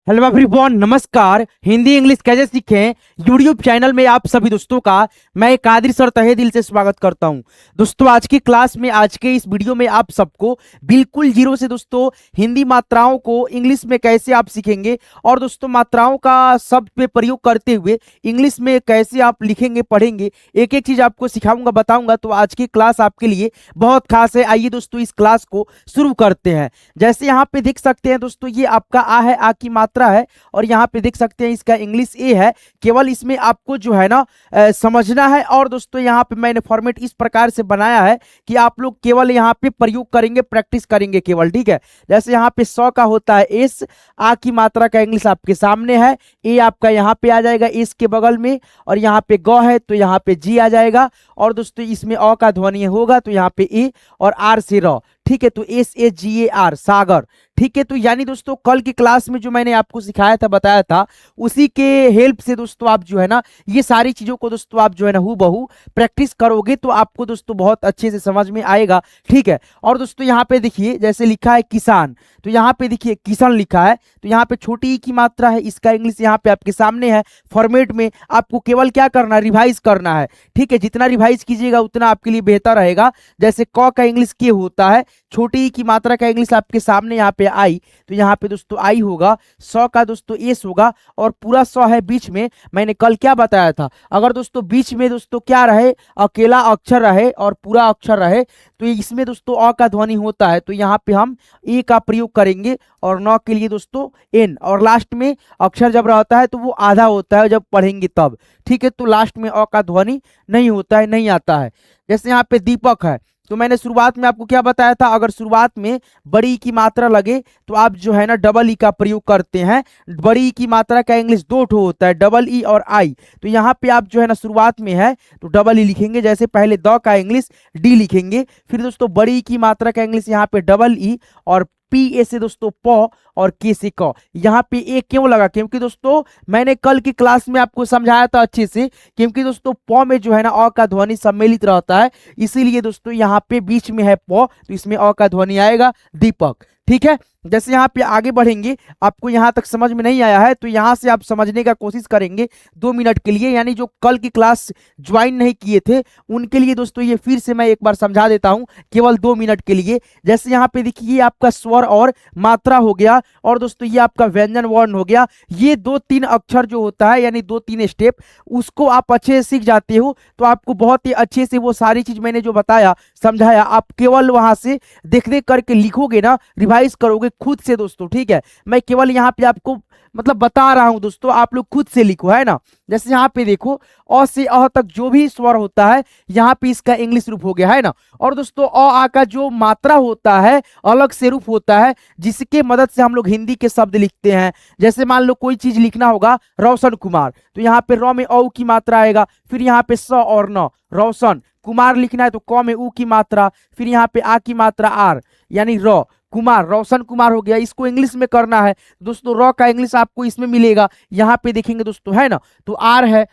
Hello everyone, नमस्कार। Hindi English कैसे सीखें यूट्यूब चैनल में आप सभी दोस्तों का मैं कादिर सर तहे दिल से स्वागत करता हूं। दोस्तों, आज की क्लास में, आज के इस वीडियो में आप सबको बिल्कुल जीरो से दोस्तों हिंदी मात्राओं को इंग्लिश में कैसे आप सीखेंगे और दोस्तों मात्राओं का शब्द पे प्रयोग करते हुए इंग्लिश में कैसे आप लिखेंगे, पढ़ेंगे, एक एक चीज आपको सिखाऊंगा, बताऊंगा। तो आज की क्लास आपके लिए बहुत खास है। आइए दोस्तों इस क्लास को शुरू करते हैं। जैसे यहाँ पे देख सकते हैं दोस्तों, ये आपका आ है, आ की मात्रा है, और यहाँ पे देख सकते हैं इसका इंग्लिश ए है। केवल इसमें आपको जो है ना समझना है। और दोस्तों यहाँ पे मैंने फॉर्मेट इस प्रकार से बनाया है कि आप लोग केवल यहाँ पे प्रयोग करेंगे, प्रैक्टिस करेंगे केवल, ठीक है। जैसे यहाँ पे 100 का होता है एस, आ की मात्रा का इंग्लिश आपके सामने है, ए आपका यहाँ पे आ जाएगा एस के बगल में, और यहाँ पे ग है तो यहाँ पे जी आ जाएगा। और दोस्तों इसमें अ का ध्वनि होगा तो यहाँ पे ए, और आर से र, ठीक है। तो SAGAR, सागर, ठीक है। तो यानी दोस्तों कल की क्लास में जो मैंने आपको सिखाया था, बताया था, उसी के हेल्प से दोस्तों आप जो है ना ये सारी चीजों को दोस्तों आप जो है ना हूबहू प्रैक्टिस करोगे तो आपको दोस्तों बहुत अच्छे से समझ में आएगा, ठीक है। और दोस्तों यहाँ पे देखिए, जैसे लिखा है किसान, तो यहाँ पे देखिए किसान लिखा है, तो यहाँ पे छोटी ई की मात्रा है, इसका इंग्लिश यहाँ पे आपके सामने है। फॉर्मेट में आपको केवल क्या करना है, रिवाइज करना है, ठीक है। जितना रिवाइज कीजिएगा उतना आपके लिए बेहतर रहेगा। जैसे क का इंग्लिश के होता है, छोटी ई की मात्रा का इंग्लिश आपके सामने यहाँ पे आई, तो यहाँ पे दोस्तों आई होगा, 100 का दोस्तों एस होगा, और पूरा 100 है बीच में। मैंने कल क्या बताया था, अगर दोस्तों बीच में दोस्तों क्या रहे, अकेला अक्षर रहे और पूरा अक्षर रहे, तो इसमें दोस्तों अ का ध्वनि होता है, तो यहाँ पे हम ए का प्रयोग करेंगे, और न के लिए दोस्तों एन, और लास्ट में अक्षर जब रहता है तो वो आधा होता है जब पढ़ेंगे तब, ठीक है। तो लास्ट में अ का ध्वनि नहीं होता है, नहीं आता है। जैसे यहाँ पे दीपक है, तो मैंने शुरुआत में आपको क्या बताया था, अगर शुरुआत में बड़ी ई की मात्रा लगे तो आप जो है ना डबल ई का प्रयोग करते हैं। बड़ी ई की मात्रा का इंग्लिश दो ठो होता है, डबल ई और आई। तो यहाँ पे आप जो है ना शुरुआत में है तो डबल ई लिखेंगे, जैसे पहले द का इंग्लिश डी लिखेंगे, फिर दोस्तों बड़ी ई की मात्रा का इंग्लिश यहाँ पे डबल ई, और पी ए से दोस्तों प, और के से क। यहाँ पे ए क्यों लगा, क्योंकि दोस्तों मैंने कल की क्लास में आपको समझाया था अच्छे से, क्योंकि दोस्तों प में जो है ना अ का ध्वनि सम्मिलित रहता है, इसीलिए दोस्तों यहाँ पे बीच में है प, तो इसमें अ का ध्वनि आएगा, दीपक, ठीक है। जैसे यहाँ पे आगे बढ़ेंगे, आपको यहाँ तक समझ में नहीं आया है तो यहाँ से आप समझने का कोशिश करेंगे 2 मिनट के लिए, यानी जो कल की क्लास ज्वाइन नहीं किए थे उनके लिए दोस्तों ये फिर से मैं एक बार समझा देता हूँ, केवल 2 मिनट के लिए। जैसे यहाँ पे देखिए, ये आपका स्वर और मात्रा हो गया, और दोस्तों ये आपका व्यंजन वर्ण हो गया। ये 2-3 अक्षर जो होता है, यानी 2-3 स्टेप, उसको आप अच्छे से सीख जाते हो तो आपको बहुत ही अच्छे से वो सारी चीज मैंने जो बताया, समझाया, आप केवल वहां से देख देख करके लिखोगे ना, रिवाइज करोगे खुद से दोस्तों, ठीक है। मैं केवल यहाँ पे आपको मतलब बता रहा हूं दोस्तों, आप लोग खुद से लिखो, है ना। जैसे यहाँ पे देखो, अ से अ तक जो भी स्वर होता है यहाँ पे इसका इंग्लिश रूप हो गया, है ना। और दोस्तों अ आ का जो मात्रा होता है अलग से रूप होता है, जिसके मदद से हम लोग हिंदी के शब्द लिखते हैं। जैसे मान लो कोई चीज लिखना होगा, रोशन कुमार, तो यहाँ पे र में औ की मात्रा आएगा, फिर यहाँ पे स और न, रोशन कुमार लिखना है तो क में उ की मात्रा, फिर यहाँ पे आ की मात्रा आर, यानी र, कुमार, रोशन कुमार हो गया। इसको इंग्लिश में करना है दोस्तों, र का इंग्लिश आपको इसमें मिलेगा, यहाँ पे देखेंगे दोस्तों, है ना। तो आर है,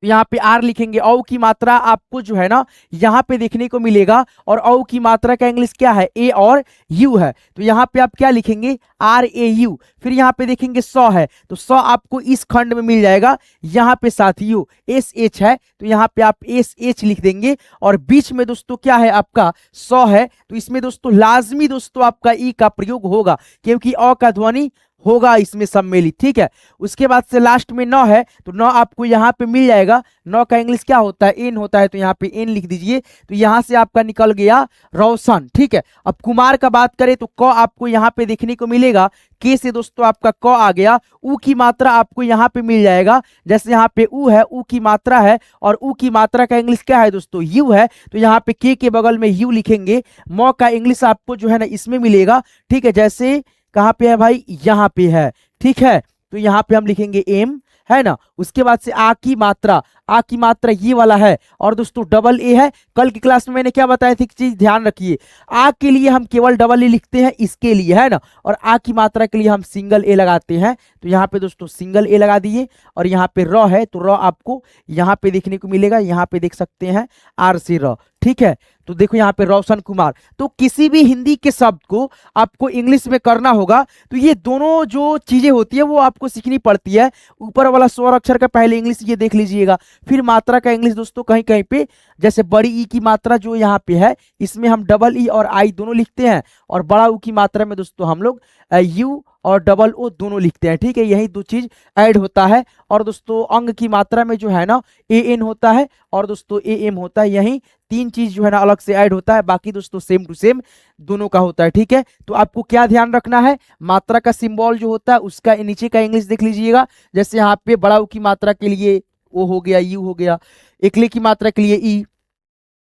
यहाँ पे आर लिखेंगे, औ की मात्रा आपको जो है ना यहाँ पे देखने को मिलेगा, और औ की मात्रा का इंग्लिश क्या है, ए और यू है, तो यहाँ पे आप क्या लिखेंगे, RAU। फिर यहाँ पे देखेंगे स है, तो स आपको इस खंड में मिल जाएगा, यहाँ पे साथ यू SH है, तो यहाँ पे आप SH लिख देंगे, और बीच में दोस्तों क्या है आपका स है, तो इसमें दोस्तों लाजमी दोस्तों आपका ई का प्रयोग होगा, क्योंकि अ का ध्वनि होगा इसमें सम्मिलित, ठीक है। उसके बाद से लास्ट में न है, तो न आपको यहाँ पे मिल जाएगा। न का इंग्लिश क्या होता है, एन होता है, तो यहाँ पे एन लिख दीजिए, तो यहाँ से आपका निकल गया रोशन, ठीक है। अब कुमार का बात करें तो क आपको यहाँ पे देखने को मिलेगा, के से दोस्तों आपका क आ गया, उ की मात्रा आपको यहाँ पे मिल जाएगा। जैसे यहाँ पे उ है, उ की मात्रा है, और उ की मात्रा का इंग्लिश क्या है दोस्तों, यू है, तो यहाँ पे के बगल में यू लिखेंगे। म का इंग्लिश आपको जो है ना इसमें मिलेगा, ठीक है। जैसे कहाँ पे है भाई, यहाँ पे है, ठीक है। तो यहाँ पे हम लिखेंगे एम, है ना। उसके बाद से आ की मात्रा, आ की मात्रा ये वाला है, और दोस्तों डबल ए है। कल की क्लास में मैंने क्या बताया था, चीज ध्यान रखिए, आ के लिए हम केवल डबल ए लिखते हैं इसके लिए, है ना, और आ की मात्रा के लिए हम सिंगल ए लगाते हैं। तो यहाँ पे दोस्तों सिंगल ए लगा दिए, और यहाँ पे र है, तो र आपको यहाँ पे देखने को मिलेगा, यहाँ पे देख सकते हैं आर से र, ठीक है। तो देखो यहाँ पे रोशन कुमार। तो किसी भी हिंदी के शब्द को आपको इंग्लिश में करना होगा तो ये दोनों जो चीजें होती है वो आपको सीखनी पड़ती है। ऊपर वाला स्वर अक्षर का पहले इंग्लिश ये देख लीजिएगा, फिर मात्रा का इंग्लिश दोस्तों कहीं कहीं पे, जैसे बड़ी ई की मात्रा जो यहाँ पे है इसमें हम डबल ई और आई दोनों लिखते हैं, और बड़ा ऊ की मात्रा में दोस्तों हम लोग यू और डबल ओ दोनों लिखते हैं। ठीक है, यही दो चीज ऐड होता है। और दोस्तों अंग की मात्रा में जो है ना ए एन होता है और दोस्तों ए एम होता है, यही तीन चीज जो है ना अलग से ऐड होता है, बाकी दोस्तों सेम टू सेम दोनों का होता है। ठीक है, तो आपको क्या ध्यान रखना है, मात्रा का सिंबल जो होता है उसका नीचे का इंग्लिश देख लीजिएगा। जैसे यहाँ पे बड़ा ऊ की मात्रा के लिए ओ हो गया, यू हो गया, एकले की मात्रा के लिए ई,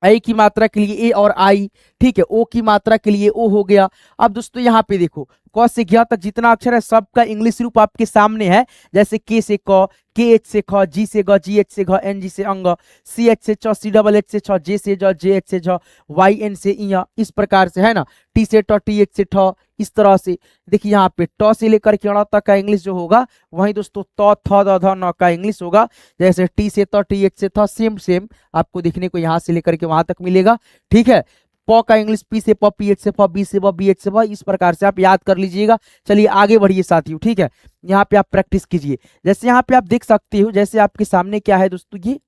आई की मात्रा के लिए ए और आई, ठीक है, ओ की मात्रा के लिए ओ हो गया। अब दोस्तों यहाँ पे देखो क से ज्ञ तक जितना अक्षर है सबका इंग्लिश रूप आपके सामने है। जैसे के से क, के एच से ख, जी से ग, जी एच से घ, एन जी से अंग, सी एच से च, सी डबल एच से छ, जे से ज, जे एच से झ, वाई एन से इया, इस प्रकार से है ना, टी से ट, टी एच से ठ, इस तरह से। देखिए यहाँ पे ट से लेकर के ण तक का इंग्लिश जो होगा वही दोस्तों त थ द ध न का इंग्लिश होगा। जैसे टी से त, टी एच से थ, सेम सेम आपको देखने को यहाँ से लेकर के वहां तक मिलेगा। ठीक है, प का इंग्लिश पी से प, पी एच से प, बी से ब, बी एच से ब, इस प्रकार से आप याद कर लीजिएगा। चलिए आगे बढ़िए साथियों। ठीक है, यहाँ पे आप प्रैक्टिस कीजिए। जैसे यहाँ पे आप देख सकते हो, जैसे आपके सामने क्या है दोस्तों, ये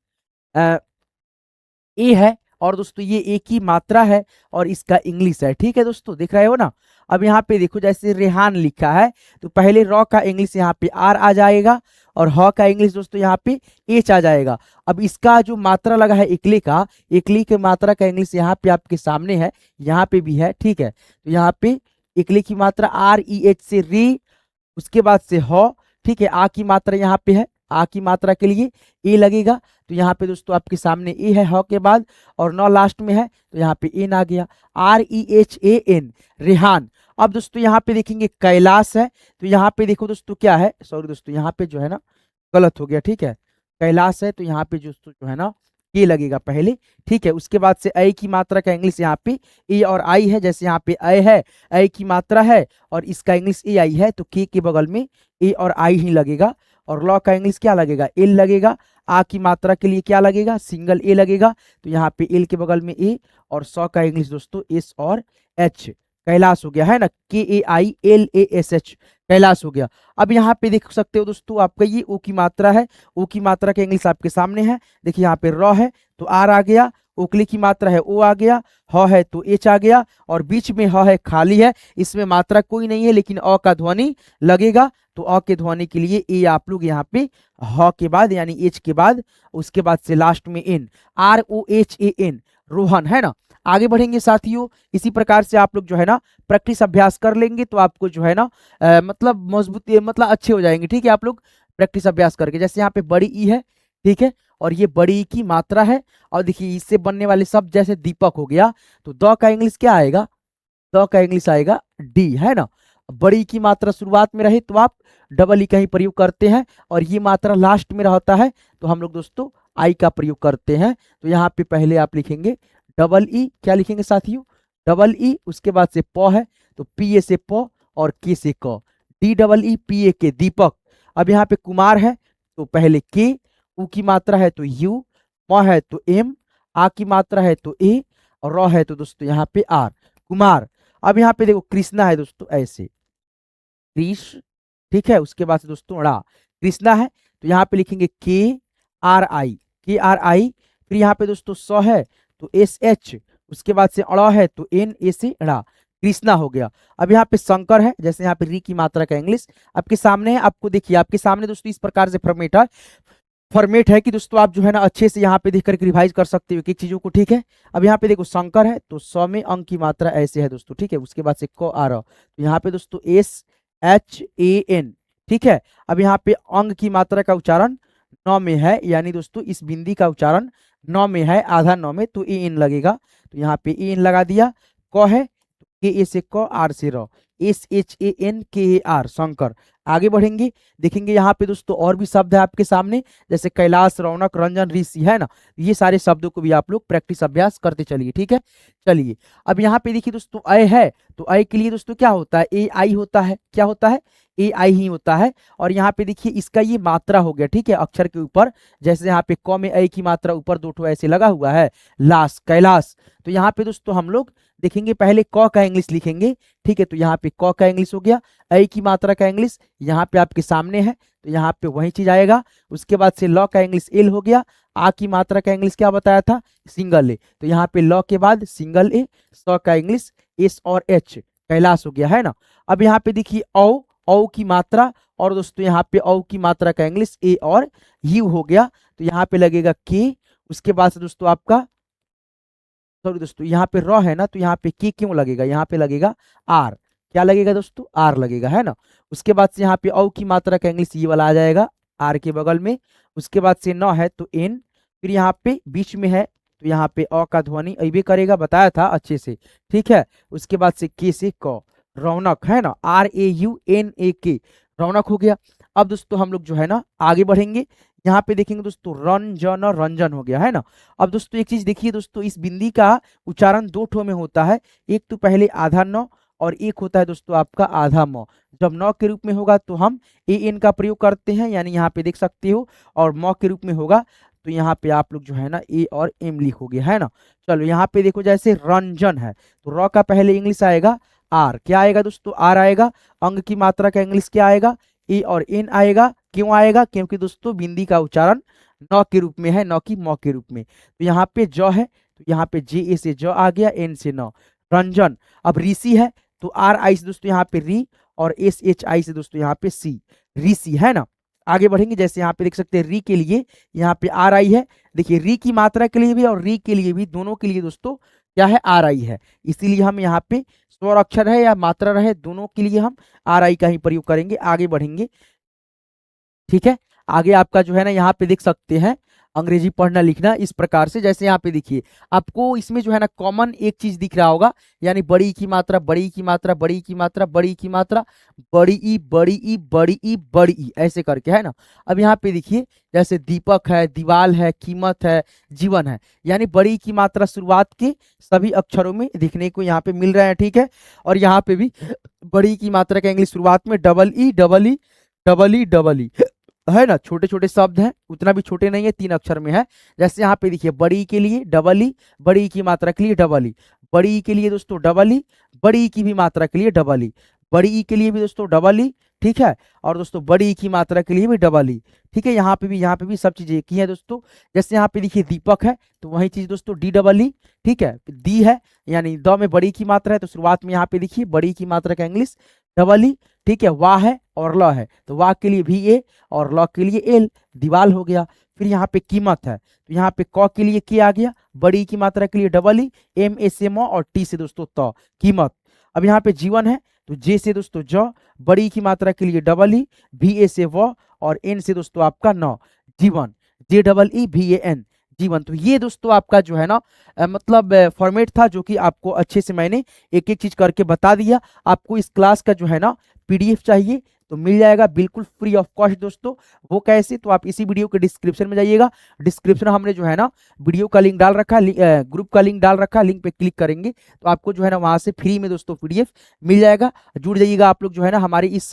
ए है और दोस्तों ये ए की मात्रा है और इसका इंग्लिश है। ठीक है दोस्तों, देख रहे हो ना। अब यहाँ पे देखो जैसे रेहान लिखा है तो पहले र का इंग्लिश यहाँ पे आर आ जाएगा और ह का इंग्लिश दोस्तों यहाँ पे एच आ जाएगा। अब इसका जो मात्रा लगा है इकले का, इकली के मात्रा का इंग्लिश यहाँ पे आपके सामने है, यहाँ पे भी है। ठीक है, तो यहाँ पे इकले की मात्रा आर ई एच से रे, उसके बाद से ह। ठीक है, आ की मात्रा यहाँ पे है, आ की मात्रा के लिए ए लगेगा। तो यहाँ पे दोस्तों आपके सामने ए है ह के बाद, और न लास्ट में है तो यहाँ पे एन आ गया, R E H A N, Rehan. अब दोस्तों यहाँ पे देखेंगे कैलाश है, तो यहाँ पे देखो दोस्तों क्या है, सॉरी दोस्तों यहाँ पे जो है ना गलत हो गया। ठीक है, कैलाश है तो यहाँ पे दोस्तों जो है ना के लगेगा पहले। ठीक है, उसके बाद से ऐ की मात्रा का इंग्लिश यहाँ पे ए और आई है। जैसे यहाँ पे ऐ है, ऐ की मात्रा है और इसका इंग्लिश ए आई है, तो के बगल में ए और आई ही लगेगा। और लॉ का इंग्लिश क्या लगेगा, एल लगेगा। आ की मात्रा के लिए क्या लगेगा, सिंगल ए लगेगा, तो यहाँ पे एल के बगल में ए, और सौ का इंग्लिश दोस्तों एस और एच, कैलाश हो गया है ना, K A I L A S H, Kailash हो गया। अब यहाँ पे देख सकते हो दोस्तों आपका ये ओ की मात्रा है, ओ की मात्रा का इंग्लिश आपके सामने है। देखिए यहाँ पे र है तो आर आ गया, ओकली की मात्रा है ओ आ गया, ह है तो एच आ गया, और बीच में ह है खाली है, इसमें मात्रा कोई नहीं है लेकिन अ का ध्वनि लगेगा। तो अ के ध्वनि के लिए ए आप लोग यहाँ पे ह के बाद यानी एच के बाद, उसके बाद से लास्ट में N, R O H A N, Rohan, है ना। आगे बढ़ेंगे साथियों, इसी प्रकार से आप लोग जो है ना प्रैक्टिस अभ्यास कर लेंगे तो आपको जो है ना मतलब मजबूत, मतलब अच्छे हो जाएंगे। ठीक है, आप लोग प्रैक्टिस अभ्यास करके, जैसे यहाँ पे बड़ी ई है, ठीक है, और ये बड़ी ई की मात्रा है, और देखिए इससे बनने वाले शब्द जैसे दीपक हो गया, तो द का इंग्लिश क्या आएगा, द का इंग्लिश आएगा डी, है ना। बड़ी की मात्रा शुरुआत में रहे तो आप डबल ई का ही प्रयोग करते हैं, और ये मात्रा लास्ट में रहता है तो हम लोग दोस्तों आई का प्रयोग करते हैं। तो यहाँ पे पहले आप लिखेंगे डबल ई, क्या लिखेंगे साथियों, डबल ई, उसके बाद से प है तो पी ए से प और के से क, D double E P A के, दीपक। अब यहाँ पे कुमार है तो पहले के, उ की मात्रा है तो यू, म है तो एम, आ की मात्रा है तो ए, और र है तो दोस्तों यहाँ पे आर, कुमार। अब यहाँ पे देखो कृष्णा है दोस्तों ऐसे, कृष, ठीक है, उसके बाद से दोस्तों ड़ा, कृष्णा है तो यहाँ पे लिखेंगे के आर आई, के आर आई, फिर यहाँ पे दोस्तों स है तो एस एच, उसके बाद से अड़ा है तो एन ए से ड़ा, कृष्णा हो गया। अब यहाँ पे शंकर है, जैसे यहाँ पे री की मात्रा का इंग्लिश आपके सामने है, आपको देखिए आपके सामने दोस्तों इस प्रकार से फॉर्मेट है कि दोस्तों आप जो है ना अच्छे से यहाँ पे देख करके रिवाइज कर सकते हो एक चीजों को। ठीक है, अब यहाँ पे देखो शंकर है तो 100 में अंक की मात्रा ऐसे है दोस्तों। ठीक है, उसके बाद से क आ रहा, तो यहाँ पे दोस्तों एस एच ए एन। ठीक है, अब यहाँ पे अंग की मात्रा का उच्चारण 9 में है, यानी दोस्तों इस बिंदी का उच्चारण 9 में है, आधा 9 में, तो ए एन लगेगा, तो यहाँ पे ए एन लगा दिया। क है के ए से क, आर से र, एस एच ए एन के ए आर, शंकर। आगे बढ़ेंगे, देखेंगे यहाँ पे दोस्तों और भी शब्द है आपके सामने, जैसे कैलाश, रौनक, रंजन, ऋषि, है ना। ये सारे शब्दों को भी आप लोग प्रैक्टिस अभ्यास करते चलिए। ठीक है, चलिए अब यहाँ पे देखिए दोस्तों अय है तो अय के लिए दोस्तों क्या होता है, ए आई होता है, क्या होता है, ए आई ही होता है। और यहाँ पे देखिए इसका ये मात्रा हो गया, ठीक है, अक्षर के ऊपर, जैसे यहाँ पे क में ऐ की मात्रा ऊपर दो ठो ऐसे लगा हुआ है, लास, कैलाश। तो यहाँ पे दोस्तों हम लोग देखेंगे पहले क का इंग्लिश लिखेंगे, ठीक है। तो यहाँ पे क का इंग्लिश हो गया, ऐ की मात्रा का इंग्लिश यहाँ पे आपके सामने है, तो यहाँ पे वही चीज आएगा। उसके बाद से ल का इंग्लिश एल हो गया, आ की मात्रा का इंग्लिश क्या बताया था, सिंगल ए। तो यहाँ पे ल के बाद सिंगल ए, स का इंग्लिश एस और एच, कैलाश हो गया, है ना। अब यहाँ पे देखिए औ की मात्रा, और दोस्तों यहाँ पे औ की मात्रा का इंग्लिश ए और यू हो गया। तो यहाँ पे लगेगा के। उसके बाद से दोस्तों आपका, सॉरी दोस्तों, यहाँ पे र है ना, तो यहाँ पे के क्यों लगेगा, यहाँ पे लगेगा आर। क्या लगेगा दोस्तों, आर लगेगा, है ना। उसके बाद से यहाँ पे औ की मात्रा का इंग्लिश ये वाला आ जाएगा आर के बगल में। उसके बाद से न है तो एन, फिर यहाँ पे बीच में है तो यहाँ पे अ का ध्वनि अबे करेगा, बताया था अच्छे से, ठीक है। उसके बाद से के से क, रौनक, है ना, RAUNAK, रौनक हो गया। अब दोस्तों हम लोग जो है ना आगे बढ़ेंगे, यहाँ पे देखेंगे दोस्तों रंजन और रंजन हो गया, है ना। अब दोस्तों एक चीज देखिए दोस्तों, इस बिंदी का उच्चारण दो ठो में होता है, एक तो पहले आधा न और एक होता है दोस्तों आपका आधा म। जब न के रूप में होगा तो हम एन का प्रयोग करते हैं, यानी यहाँ पे देख सकते हो, और म के रूप में होगा तो यहाँ पे आप लोग जो है ना ए और एम लिखोगे, है ना। चलो यहाँ पे देखो, जैसे रंजन है तो र का पहले इंग्लिश आएगा आर, क्या आएगा दोस्तों, आर आएगा। अंग की मात्रा का इंग्लिश क्या आएगा, ए और एन आएगा। क्यों आएगा, क्योंकि दोस्तों बिंदी का उच्चारण न के रूप में है, न कि म के रूप में। तो यहाँ पे ज है तो यहाँ पे जे ए से ज आ गया, एन से न, रंजन। अब ऋषि है तो आर आई से दोस्तों यहाँ पे री, और एस एच आई से दोस्तों यहाँ पे सी, ऋषि, है ना। आगे बढ़ेंगे, जैसे यहाँ पे देख सकते हैं री के लिए यहाँ पे आर आई है। देखिए री की मात्रा के लिए भी और री के लिए भी, दोनों के लिए दोस्तों क्या है, आर आई है। इसीलिए हम यहाँ पे स्वर अक्षर है या मात्रा रहे, दोनों के लिए हम आर आई का ही प्रयोग करेंगे। आगे बढ़ेंगे, ठीक है। आगे आपका जो है ना यहाँ पे देख सकते हैं अंग्रेजी पढ़ना लिखना इस प्रकार से, जैसे यहाँ पे देखिए आपको इसमें जो है ना कॉमन एक चीज दिख रहा होगा, यानी बड़ी की मात्रा, बड़ी की मात्रा, बड़ी की मात्रा, बड़ी की मात्रा, बड़ी ई, बड़ी ई, बड़ी ई, बड़ी ई, ऐसे करके, है ना। अब यहाँ पे देखिए जैसे दीपक है, दीवाल है, कीमत है, जीवन है, यानी बड़ी की मात्रा शुरुआत के सभी अक्षरों में देखने को यहाँ पे मिल रहे हैं, ठीक है। और यहाँ पे भी बड़ी की मात्रा का इंग्लिश शुरुआत में double E, double E, double E, double E, है ना। छोटे छोटे शब्द हैं, उतना भी छोटे नहीं है, 3 अक्षर में है। जैसे यहाँ पे देखिए बड़ी के लिए डबल ई, बड़ी की मात्रा के लिए डबल ई, बड़ी के लिए दोस्तों डबल ई, बड़ी की भी मात्रा के लिए डबल ई, बड़ी ई के लिए भी दोस्तों डबल ई, ठीक है। और दोस्तों बड़ी की मात्रा के लिए भी डबल ई, ठीक है। यहाँ पे भी सब चीजें एक ही है दोस्तों। जैसे यहाँ पे देखिए दीपक है तो वही चीज दोस्तों डी डबल ई, ठीक है। दी है यानी द में बड़ी की मात्रा है, तो शुरुआत में यहाँ पे देखिए बड़ी की मात्रा का इंग्लिश डबल ई, ठीक है। वाह है और ल है तो वाह के लिए भी ए और ल के लिए एल, दीवाल हो गया। फिर यहाँ पे कीमत है तो यहाँ पे क के लिए के आ गया, बड़ी की मात्रा के लिए डबल ई, एम ए से म और टी से दोस्तों त, कीमत। अब यहाँ पे जीवन है तो जे से दोस्तों ज, बड़ी की मात्रा के लिए डबल ई, भी ए से व और एन से दोस्तों आपका न, जीवन, जे डबल ई भी ए एन, जीवन। तो ये दोस्तों आपका जो है ना मतलब फॉर्मेट था, जो कि आपको अच्छे से मैंने एक एक चीज करके बता दिया। आपको इस क्लास का जो है ना पीडीएफ चाहिए तो मिल जाएगा बिल्कुल फ्री ऑफ कॉस्ट दोस्तों। वो कैसे, तो आप इसी वीडियो के डिस्क्रिप्शन में जाइएगा, डिस्क्रिप्शन हमने जो है ना वीडियो का लिंक डाल रखा है, ग्रुप का लिंक डाल रखा है, लिंक पे क्लिक करेंगे तो आपको जो है ना वहां से फ्री में दोस्तों पीडीएफ मिल जाएगा। जुड़ जाइएगा आप लोग जो है ना हमारे इस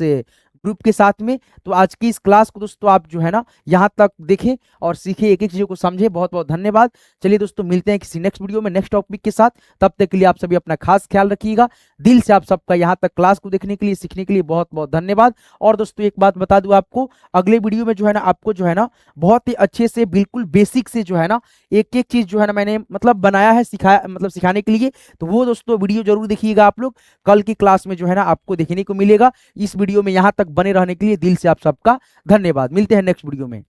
ग्रुप के साथ में। तो आज की इस क्लास को दोस्तों आप जो है ना यहाँ तक देखें और सीखें, एक एक चीजों को समझे। बहुत बहुत धन्यवाद। चलिए दोस्तों मिलते हैं किसी नेक्स्ट वीडियो में नेक्स्ट टॉपिक के साथ। तब तक के लिए आप सभी अपना खास ख्याल रखिएगा। दिल से आप सबका यहाँ तक क्लास को देखने के लिए, सीखने के लिए बहुत बहुत धन्यवाद। और दोस्तों एक बात बता दूं आपको, अगले वीडियो में जो है ना आपको जो है ना बहुत ही अच्छे से बिल्कुल बेसिक से जो है ना एक एक चीज जो है ना मैंने मतलब बनाया है, सिखाया मतलब सिखाने के लिए। तो वो दोस्तों वीडियो जरूर देखिएगा आप लोग, कल की क्लास में जो है ना आपको देखने को मिलेगा। इस वीडियो में यहाँ तक बने रहने के लिए दिल से आप सबका धन्यवाद। मिलते हैं नेक्स्ट वीडियो में।